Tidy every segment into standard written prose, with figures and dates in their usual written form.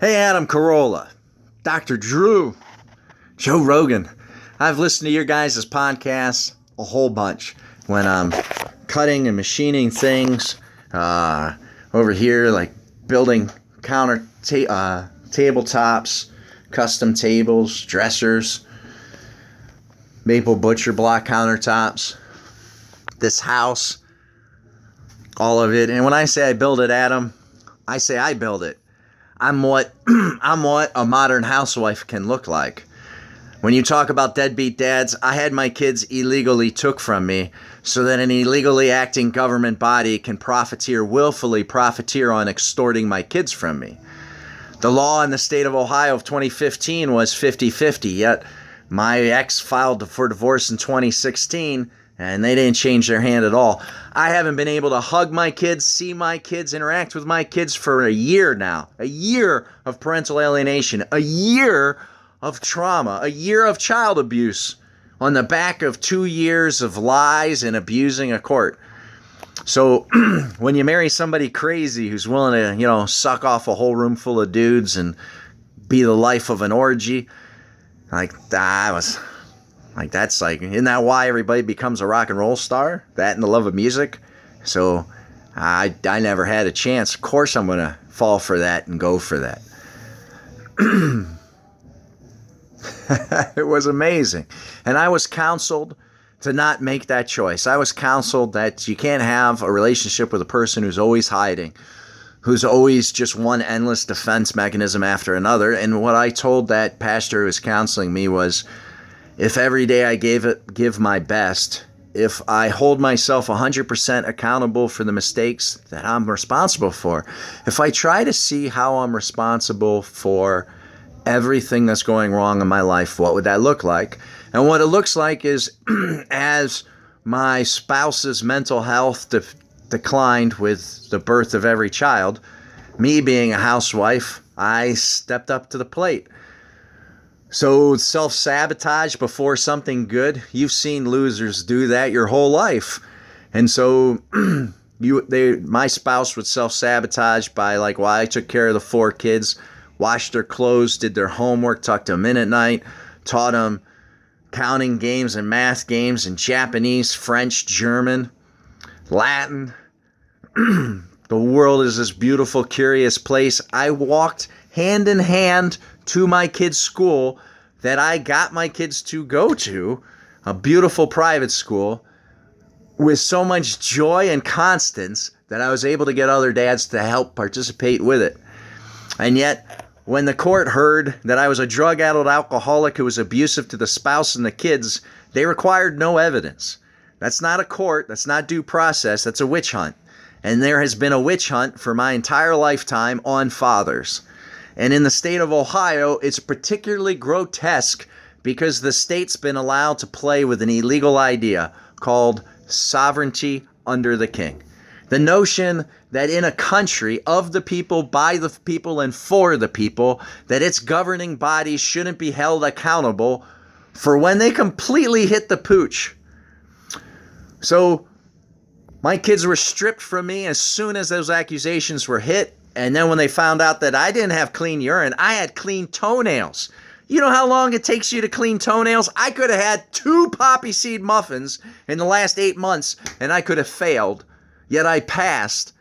Hey, Adam Carolla, Dr. Drew, Joe Rogan. I've listened to your guys' podcasts a whole bunch when I'm cutting and machining things over here, like building tabletops, custom tables, dressers, maple butcher block countertops, this house, all of it. And when I say I build it, Adam, I say I build it. I'm what a modern housewife can look like. When you talk about deadbeat dads, I had my kids illegally took from me so that an illegally acting government body can willfully profiteer on extorting my kids from me. The law in the state of Ohio of 2015 was 50-50, yet my ex filed for divorce in 2016, and they didn't change their hand at all. I haven't been able to hug my kids, see my kids, interact with my kids for a year now. A year of parental alienation, a year of trauma, a year of child abuse on the back of 2 years of lies and abusing a court. So when you marry somebody crazy who's willing to, suck off a whole room full of dudes and be the life of an orgy, isn't that why everybody becomes a rock and roll star? That and the love of music? So I never had a chance. Of course I'm going to fall for that and go for that. It was amazing. And I was counseled to not make that choice. I was counseled that you can't have a relationship with a person who's always hiding, who's always just one endless defense mechanism after another. And what I told that pastor who was counseling me was, if every day I give my best, if I hold myself 100% accountable for the mistakes that I'm responsible for, if I try to see how I'm responsible for everything that's going wrong in my life, what would that look like? And what it looks like is as my spouse's mental health declined with the birth of every child, me being a housewife, I stepped up to the plate. So self-sabotage before something good, you've seen losers do that your whole life. And so my spouse would self-sabotage by I took care of the 4 kids, washed their clothes, did their homework, tucked them in at night, taught them counting games and math games in Japanese, French, German, Latin. The world is this beautiful, curious place. I walked hand in hand to my kids' school that I got my kids to go to, a beautiful private school, with so much joy and constance that I was able to get other dads to help participate with it. And yet, when the court heard that I was a drug-addled alcoholic who was abusive to the spouse and the kids, they required no evidence. That's not a court. That's not due process. That's a witch hunt. And there has been a witch hunt for my entire lifetime on fathers. And in the state of Ohio, it's particularly grotesque because the state's been allowed to play with an illegal idea called sovereignty under the king. The notion that in a country of the people, by the people, and for the people, that its governing bodies shouldn't be held accountable for when they completely hit the pooch. So my kids were stripped from me as soon as those accusations were hit. And then when they found out that I didn't have clean urine, I had clean toenails. You know how long it takes you to clean toenails? I could have had 2 poppy seed muffins in the last 8 months, and I could have failed. Yet I passed.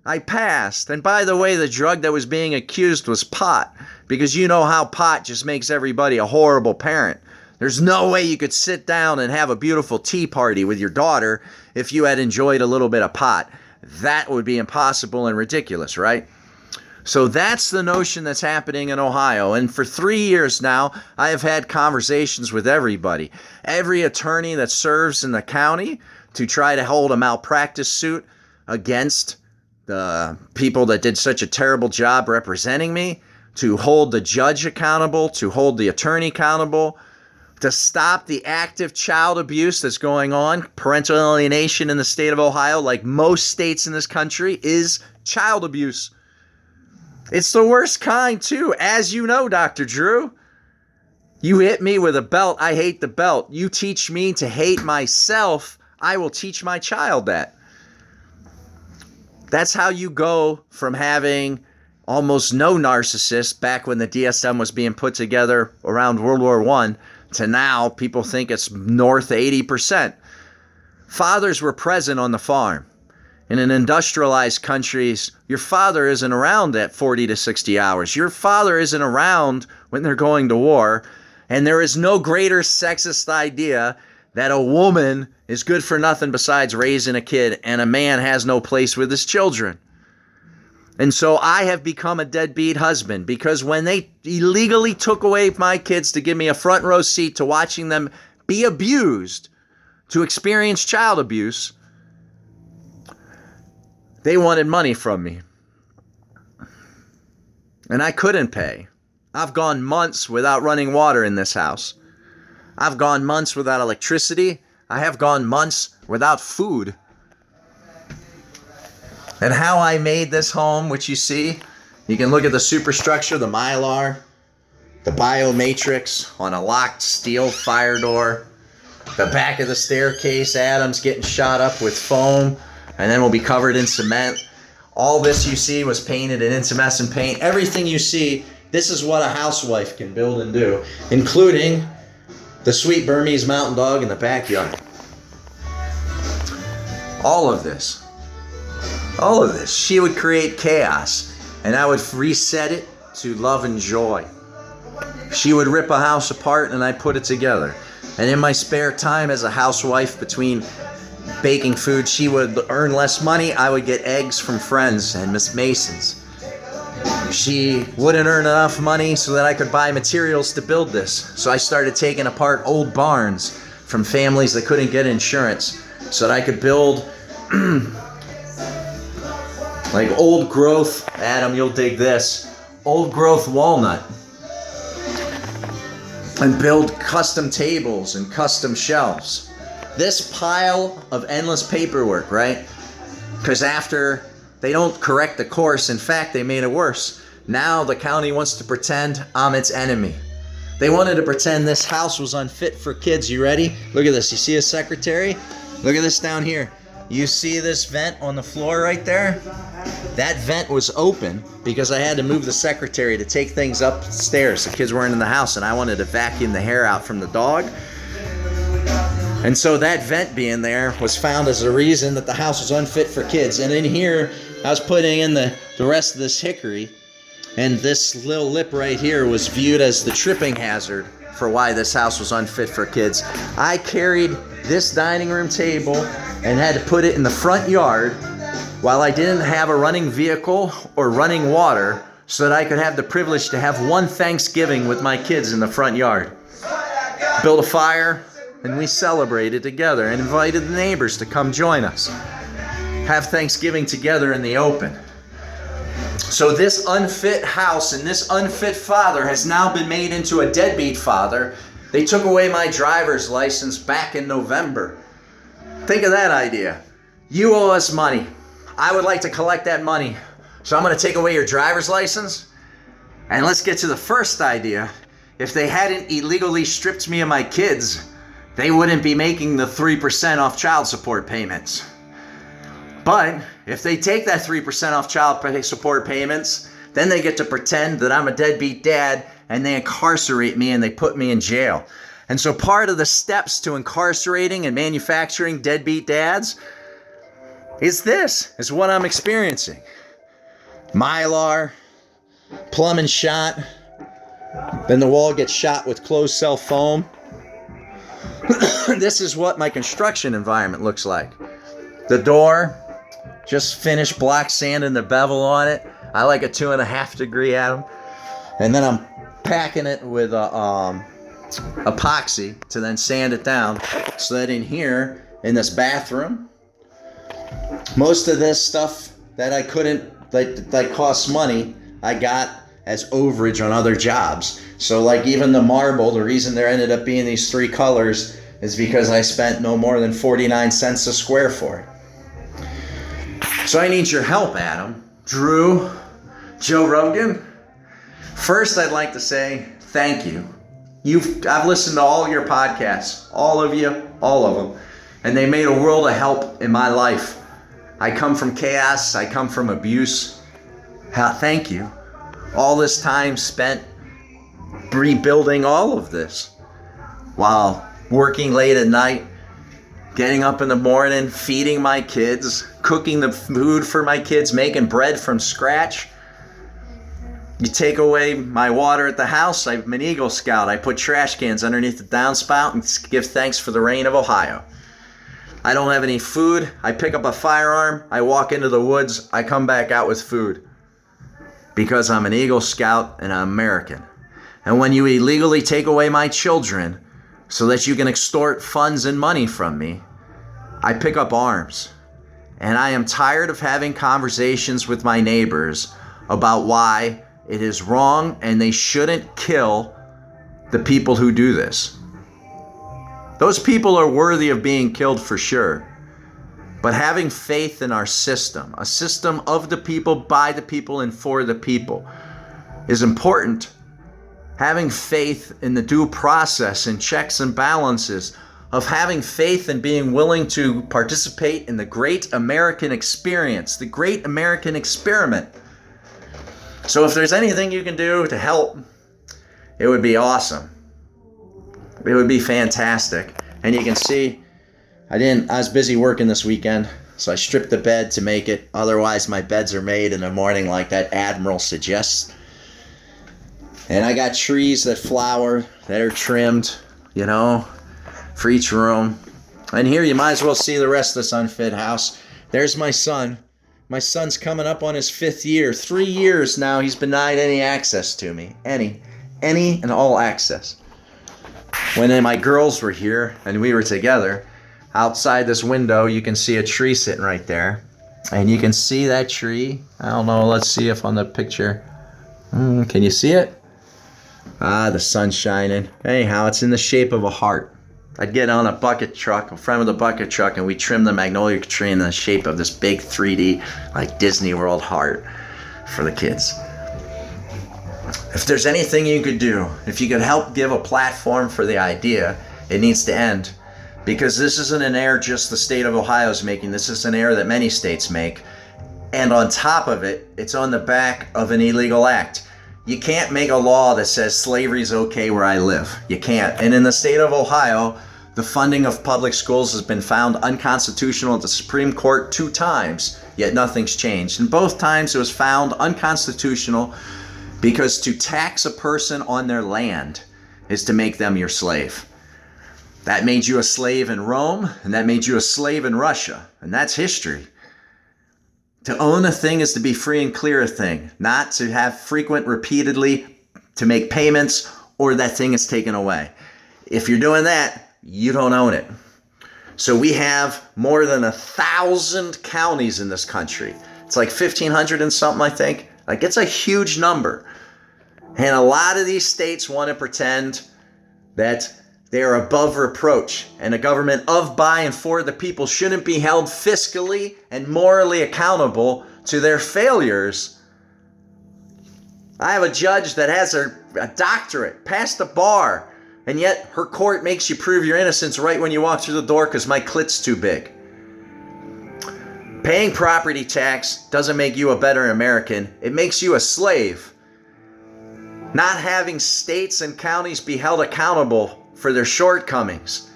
And by the way, the drug that was being accused was pot, because you know how pot just makes everybody a horrible parent. There's no way you could sit down and have a beautiful tea party with your daughter if you had enjoyed a little bit of pot. That would be impossible and ridiculous, right? So that's the notion that's happening in Ohio. And for 3 years now, I have had conversations with everybody. Every attorney that serves in the county to try to hold a malpractice suit against the people that did such a terrible job representing me, to hold the judge accountable, to hold the attorney accountable, to stop the active child abuse that's going on. Parental alienation in the state of Ohio, like most states in this country, is child abuse. It's the worst kind, too, as you know, Dr. Drew. You hit me with a belt, I hate the belt. You teach me to hate myself, I will teach my child that. That's how you go from having almost no narcissists back when the DSM was being put together around World War I, to now people think it's north of 80%. Fathers were present on the farm. In an industrialized countries, your father isn't around at 40 to 60 hours. Your father isn't around when they're going to war. And there is no greater sexist idea that a woman is good for nothing besides raising a kid and a man has no place with his children. And so I have become a deadbeat husband because when they illegally took away my kids to give me a front row seat to watching them be abused, to experience child abuse, they wanted money from me. And I couldn't pay. I've gone months without running water in this house. I've gone months without electricity. I have gone months without food. And how I made this home, which you see, you can look at the superstructure, the mylar, the biomatrix on a locked steel fire door, the back of the staircase, Adam's getting shot up with foam, and then will be covered in cement. All this you see was painted in incandescent paint. Everything you see, this is what a housewife can build and do, including the sweet Burmese mountain dog in the backyard. All of this. She would create chaos, and I would reset it to love and joy. She would rip a house apart, and I'd put it together. And in my spare time as a housewife, between baking food, she would earn less money. I would get eggs from friends and Miss Masons. She wouldn't earn enough money so that I could buy materials to build this. So I started taking apart old barns from families that couldn't get insurance so that I could build like old growth, Adam, you'll dig this, old growth walnut, and build custom tables and custom shelves. This pile of endless paperwork, right? Because after they don't correct the course, in fact, they made it worse. Now the county wants to pretend I'm its enemy. They wanted to pretend this house was unfit for kids. You ready? Look at this. You see a secretary? Look at this down here. You see this vent on the floor right there? That vent was open because I had to move the secretary to take things upstairs. The kids weren't in the house, and I wanted to vacuum the hair out from the dog. And so that vent being there was found as a reason that the house was unfit for kids. And in here, I was putting in the rest of this hickory, and this little lip right here was viewed as the tripping hazard for why this house was unfit for kids. I carried this dining room table and had to put it in the front yard while I didn't have a running vehicle or running water so that I could have the privilege to have one Thanksgiving with my kids in the front yard. Built a fire, and we celebrated together and invited the neighbors to come join us. Have Thanksgiving together in the open. So this unfit house and this unfit father has now been made into a deadbeat father. They took away my driver's license back in November. Think of that idea. You owe us money. I would like to collect that money. So I'm going to take away your driver's license. And let's get to the first idea. If they hadn't illegally stripped me of my kids, they wouldn't be making the 3% off child support payments. But if they take that 3% off child support payments, then they get to pretend that I'm a deadbeat dad, and they incarcerate me and they put me in jail. And so part of the steps to incarcerating and manufacturing deadbeat dads is what I'm experiencing. Mylar, plumbing shot, then the wall gets shot with closed cell foam. This is what my construction environment looks like. The door, just finished block sanding the bevel on it. I like a 2.5 degree, Adam. And then I'm packing it with epoxy to then sand it down so that in here, in this bathroom, most of this stuff that I couldn't, that costs money, I got as overage on other jobs. So like even the marble, the reason there ended up being these 3 colors is because I spent no more than 49 cents a square for it. So I need your help, Adam, Drew, Joe Rogan. First, I'd like to say thank you. I've listened to all your podcasts, all of you, all of them, and they made a world of help in my life. I come from chaos. I come from abuse. Thank you. All this time spent rebuilding all of this while working late at night, getting up in the morning, feeding my kids, cooking the food for my kids, making bread from scratch. You take away my water at the house, I'm an Eagle Scout. I put trash cans underneath the downspout and give thanks for the rain of Ohio. I don't have any food. I pick up a firearm. I walk into the woods. I come back out with food because I'm an Eagle Scout and I'm American. And when you illegally take away my children so that you can extort funds and money from me, I pick up arms. And I am tired of having conversations with my neighbors about why it is wrong and they shouldn't kill the people who do this. Those people are worthy of being killed for sure. But having faith in our system, a system of the people, by the people, and for the people, is important. Having faith in the due process and checks and balances, of having faith and being willing to participate in the great American experience, the great American experiment. So if there's anything you can do to help, it would be awesome. It would be fantastic. And you can see, I was busy working this weekend, so I stripped the bed to make it. Otherwise, my beds are made in the morning like that Admiral suggests. And I got trees that flower, that are trimmed, for each room. And here you might as well see the rest of this unfit house. There's my son. My son's coming up on his 5th year. 3 years now he's been denied any access to me. Any and all access. When my girls were here and we were together, outside this window you can see a tree sitting right there. And you can see that tree. I don't know, let's see if on the picture. Can you see it? The sun's shining. Anyhow, it's in the shape of a heart. I'd get on a bucket truck, in front of the bucket truck, and we trim the magnolia tree in the shape of this big 3D, like Disney World heart for the kids. If there's anything you could do, if you could help give a platform for the idea, it needs to end. Because this isn't an error just the state of Ohio is making. This is an error that many states make. And on top of it, it's on the back of an illegal act. You can't make a law that says slavery is okay where I live. You can't. And in the state of Ohio, the funding of public schools has been found unconstitutional at the Supreme Court 2 times, yet nothing's changed. And both times it was found unconstitutional because to tax a person on their land is to make them your slave. That made you a slave in Rome, and that made you a slave in Russia. And that's history. To own a thing is to be free and clear a thing, not to have frequent, repeatedly, to make payments, or that thing is taken away. If you're doing that, you don't own it. So we have more than 1,000 counties in this country. It's like 1,500 and something, I think. Like, it's a huge number. And a lot of these states want to pretend that they are above reproach, and a government of, by, and for the people shouldn't be held fiscally and morally accountable to their failures. I have a judge that has a doctorate, passed the bar, and yet her court makes you prove your innocence right when you walk through the door because my clit's too big. Paying property tax doesn't make you a better American. It makes you a slave. Not having states and counties be held accountable for their shortcomings.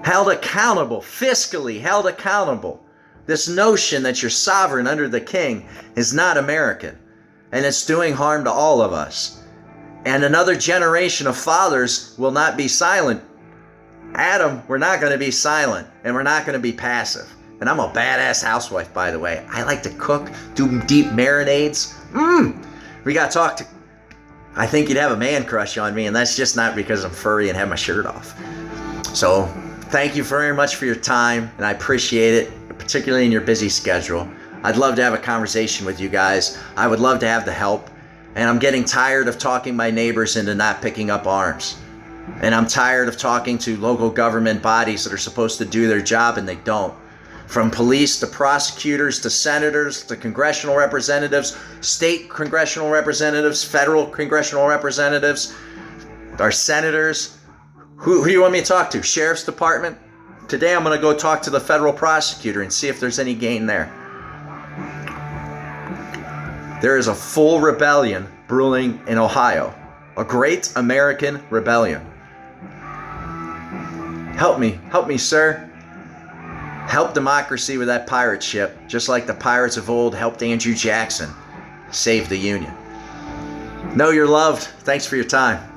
Held accountable, fiscally held accountable. This notion that you're sovereign under the king is not American. And it's doing harm to all of us. And another generation of fathers will not be silent. Adam, we're not going to be silent. And we're not going to be passive. And I'm a badass housewife, by the way. I like to cook, do deep marinades. We got to talk to... I think you'd have a man crush on me, and that's just not because I'm furry and have my shirt off. So thank you very much for your time, and I appreciate it, particularly in your busy schedule. I'd love to have a conversation with you guys. I would love to have the help, and I'm getting tired of talking my neighbors into not picking up arms. And I'm tired of talking to local government bodies that are supposed to do their job, and they don't. From police to prosecutors to senators to congressional representatives, state congressional representatives, federal congressional representatives, our senators. Who do you want me to talk to? Sheriff's Department? Today I'm going to go talk to the federal prosecutor and see if there's any gain there. There is a full rebellion brewing in Ohio, a great American rebellion. Help me, sir. Help democracy with that pirate ship, just like the pirates of old helped Andrew Jackson save the Union. Know you're loved. Thanks for your time.